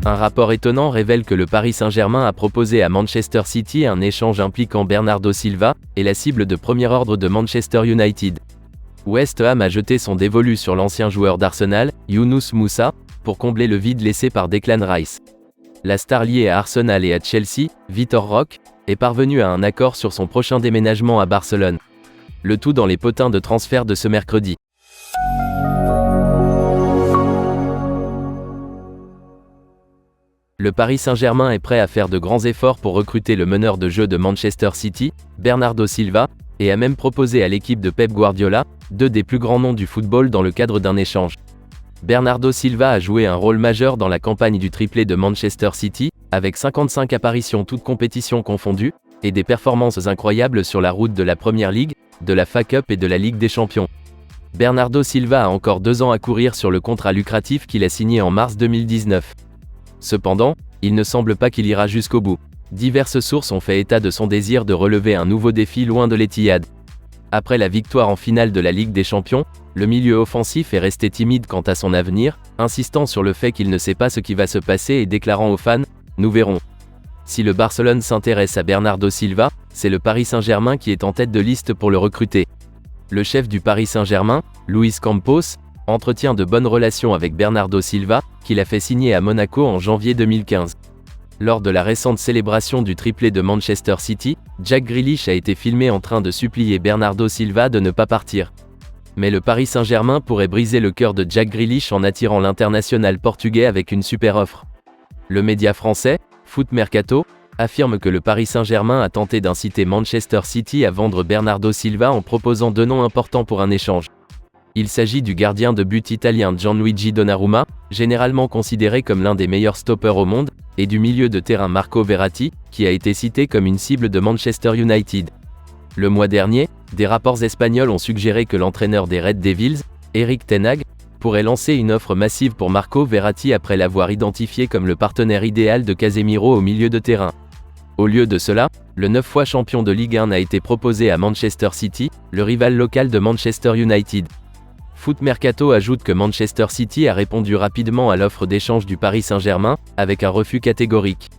Un rapport étonnant révèle que le Paris Saint-Germain a proposé à Manchester City un échange impliquant Bernardo Silva, et la cible de premier ordre de Manchester United. West Ham a jeté son dévolu sur l'ancien joueur d'Arsenal, Younous Moussa, pour combler le vide laissé par Declan Rice. La star liée à Arsenal et à Chelsea, Vitor Roque, est parvenu à un accord sur son prochain déménagement à Barcelone. Le tout dans les potins de transfert de ce mercredi. Le Paris Saint-Germain est prêt à faire de grands efforts pour recruter le meneur de jeu de Manchester City, Bernardo Silva, et a même proposé à l'équipe de Pep Guardiola, deux des plus grands noms du football dans le cadre d'un échange. Bernardo Silva a joué un rôle majeur dans la campagne du triplé de Manchester City, avec 55 apparitions toutes compétitions confondues, et des performances incroyables sur la route de la Premier League, de la FA Cup et de la Ligue des Champions. Bernardo Silva a encore 2 ans à courir sur le contrat lucratif qu'il a signé en mars 2019. Cependant, il ne semble pas qu'il ira jusqu'au bout. Diverses sources ont fait état de son désir de relever un nouveau défi loin de l'Etihad. Après la victoire en finale de la Ligue des Champions, le milieu offensif est resté timide quant à son avenir, insistant sur le fait qu'il ne sait pas ce qui va se passer et déclarant aux fans « Nous verrons ». Si le Barcelone s'intéresse à Bernardo Silva, c'est le Paris Saint-Germain qui est en tête de liste pour le recruter. Le chef du Paris Saint-Germain, Luis Campos, entretient de bonnes relations avec Bernardo Silva, qu'il a fait signer à Monaco en janvier 2015. Lors de la récente célébration du triplé de Manchester City, Jack Grealish a été filmé en train de supplier Bernardo Silva de ne pas partir. Mais le Paris Saint-Germain pourrait briser le cœur de Jack Grealish en attirant l'international portugais avec une super offre. Le média français, Foot Mercato, affirme que le Paris Saint-Germain a tenté d'inciter Manchester City à vendre Bernardo Silva en proposant 2 noms importants pour un échange. Il s'agit du gardien de but italien Gianluigi Donnarumma, généralement considéré comme l'un des meilleurs stoppers au monde, et du milieu de terrain Marco Verratti, qui a été cité comme une cible de Manchester United. Le mois dernier, des rapports espagnols ont suggéré que l'entraîneur des Red Devils, Erik ten Hag, pourrait lancer une offre massive pour Marco Verratti après l'avoir identifié comme le partenaire idéal de Casemiro au milieu de terrain. Au lieu de cela, le 9 fois champion de Ligue 1 a été proposé à Manchester City, le rival local de Manchester United. Foot Mercato ajoute que Manchester City a répondu rapidement à l'offre d'échange du Paris Saint-Germain, avec un refus catégorique.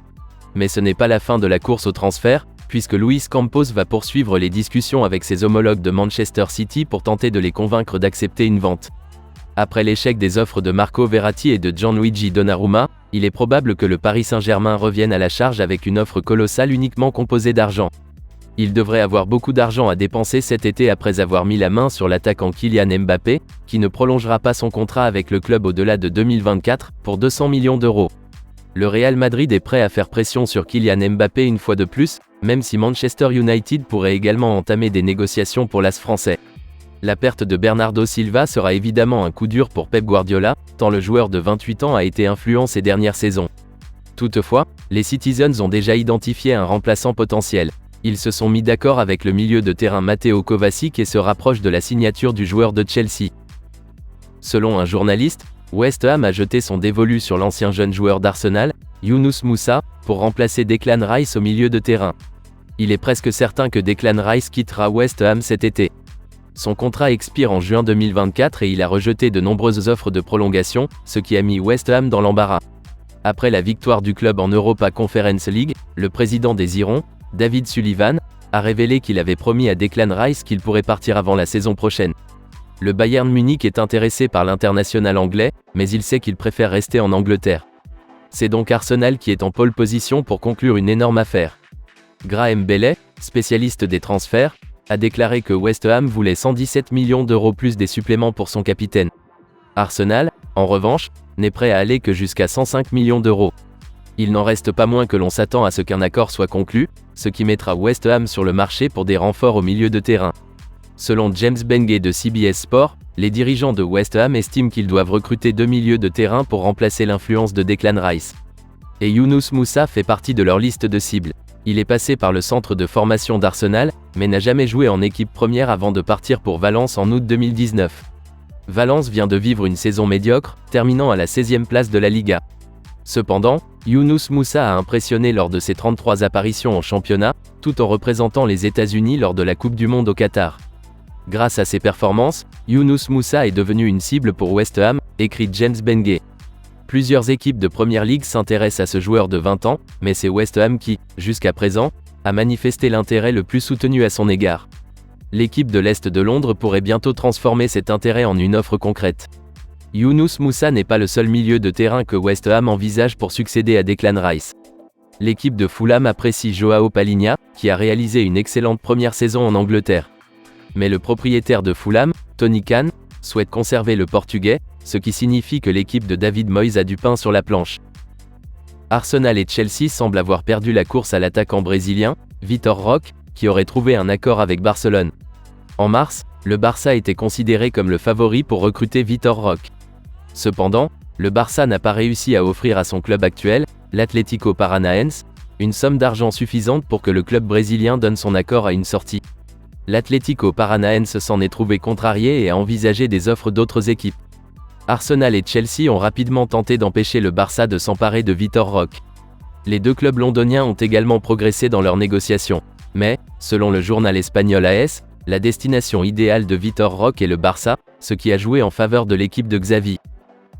Mais ce n'est pas la fin de la course au transfert, puisque Luis Campos va poursuivre les discussions avec ses homologues de Manchester City pour tenter de les convaincre d'accepter une vente. Après l'échec des offres de Marco Verratti et de Gianluigi Donnarumma, il est probable que le Paris Saint-Germain revienne à la charge avec une offre colossale uniquement composée d'argent. Il devrait avoir beaucoup d'argent à dépenser cet été après avoir mis la main sur l'attaquant Kylian Mbappé, qui ne prolongera pas son contrat avec le club au-delà de 2024, pour 200 millions d'euros. Le Real Madrid est prêt à faire pression sur Kylian Mbappé une fois de plus, même si Manchester United pourrait également entamer des négociations pour l'as français. La perte de Bernardo Silva sera évidemment un coup dur pour Pep Guardiola, tant le joueur de 28 ans a été influent ces dernières saisons. Toutefois, les Citizens ont déjà identifié un remplaçant potentiel. Ils se sont mis d'accord avec le milieu de terrain Matteo Kovacic et se rapprochent de la signature du joueur de Chelsea. Selon un journaliste, West Ham a jeté son dévolu sur l'ancien jeune joueur d'Arsenal, Younous Moussa, pour remplacer Declan Rice au milieu de terrain. Il est presque certain que Declan Rice quittera West Ham cet été. Son contrat expire en juin 2024 et il a rejeté de nombreuses offres de prolongation, ce qui a mis West Ham dans l'embarras. Après la victoire du club en Europa Conference League, le président des Irons, David Sullivan, a révélé qu'il avait promis à Declan Rice qu'il pourrait partir avant la saison prochaine. Le Bayern Munich est intéressé par l'international anglais, mais il sait qu'il préfère rester en Angleterre. C'est donc Arsenal qui est en pole position pour conclure une énorme affaire. Graham Bellay, spécialiste des transferts, a déclaré que West Ham voulait 117 millions d'euros plus des suppléments pour son capitaine. Arsenal, en revanche, n'est prêt à aller que jusqu'à 105 millions d'euros. Il n'en reste pas moins que l'on s'attend à ce qu'un accord soit conclu, ce qui mettra West Ham sur le marché pour des renforts au milieu de terrain. Selon James Benge de CBS Sport, les dirigeants de West Ham estiment qu'ils doivent recruter 2 milieux de terrain pour remplacer l'influence de Declan Rice. Et Younous Moussa fait partie de leur liste de cibles. Il est passé par le centre de formation d'Arsenal, mais n'a jamais joué en équipe première avant de partir pour Valence en août 2019. Valence vient de vivre une saison médiocre, terminant à la 16e place de la Liga. Cependant, Younous Moussa a impressionné lors de ses 33 apparitions en championnat, tout en représentant les États-Unis lors de la Coupe du Monde au Qatar. Grâce à ses performances, Younous Moussa est devenu une cible pour West Ham, écrit James Benge. Plusieurs équipes de Premier League s'intéressent à ce joueur de 20 ans, mais c'est West Ham qui, jusqu'à présent, a manifesté l'intérêt le plus soutenu à son égard. L'équipe de l'Est de Londres pourrait bientôt transformer cet intérêt en une offre concrète. Younous Moussa n'est pas le seul milieu de terrain que West Ham envisage pour succéder à Declan Rice. L'équipe de Fulham apprécie Joao Palhinha, qui a réalisé une excellente première saison en Angleterre. Mais le propriétaire de Fulham, Tony Khan, souhaite conserver le Portugais, ce qui signifie que l'équipe de David Moyes a du pain sur la planche. Arsenal et Chelsea semblent avoir perdu la course à l'attaquant brésilien, Vitor Roque, qui aurait trouvé un accord avec Barcelone. En mars, le Barça était considéré comme le favori pour recruter Vitor Roque. Cependant, le Barça n'a pas réussi à offrir à son club actuel, l'Atlético Paranaense, une somme d'argent suffisante pour que le club brésilien donne son accord à une sortie. L'Atlético Paranaense s'en est trouvé contrarié et a envisagé des offres d'autres équipes. Arsenal et Chelsea ont rapidement tenté d'empêcher le Barça de s'emparer de Vitor Roque. Les deux clubs londoniens ont également progressé dans leurs négociations. Mais, selon le journal espagnol AS, la destination idéale de Vitor Roque est le Barça, ce qui a joué en faveur de l'équipe de Xavi.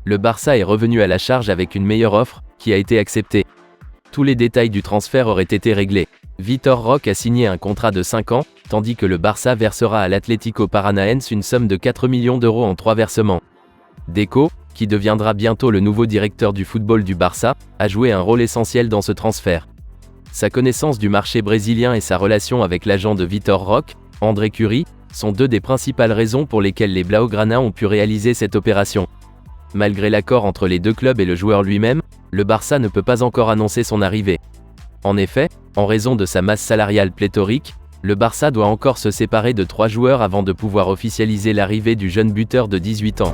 Le Barça est revenu à la charge avec une meilleure offre, qui a été acceptée. Tous les détails du transfert auraient été réglés. Vitor Roque a signé un contrat de 5 ans, tandis que le Barça versera à l'Atlético Paranaense une somme de 4 millions d'euros en 3 versements. Deco, qui deviendra bientôt le nouveau directeur du football du Barça, a joué un rôle essentiel dans ce transfert. Sa connaissance du marché brésilien et sa relation avec l'agent de Vitor Roque, André Curie, sont deux des principales raisons pour lesquelles les Blaugrana ont pu réaliser cette opération. Malgré l'accord entre les deux clubs et le joueur lui-même, le Barça ne peut pas encore annoncer son arrivée. En effet, en raison de sa masse salariale pléthorique, le Barça doit encore se séparer de 3 joueurs avant de pouvoir officialiser l'arrivée du jeune buteur de 18 ans.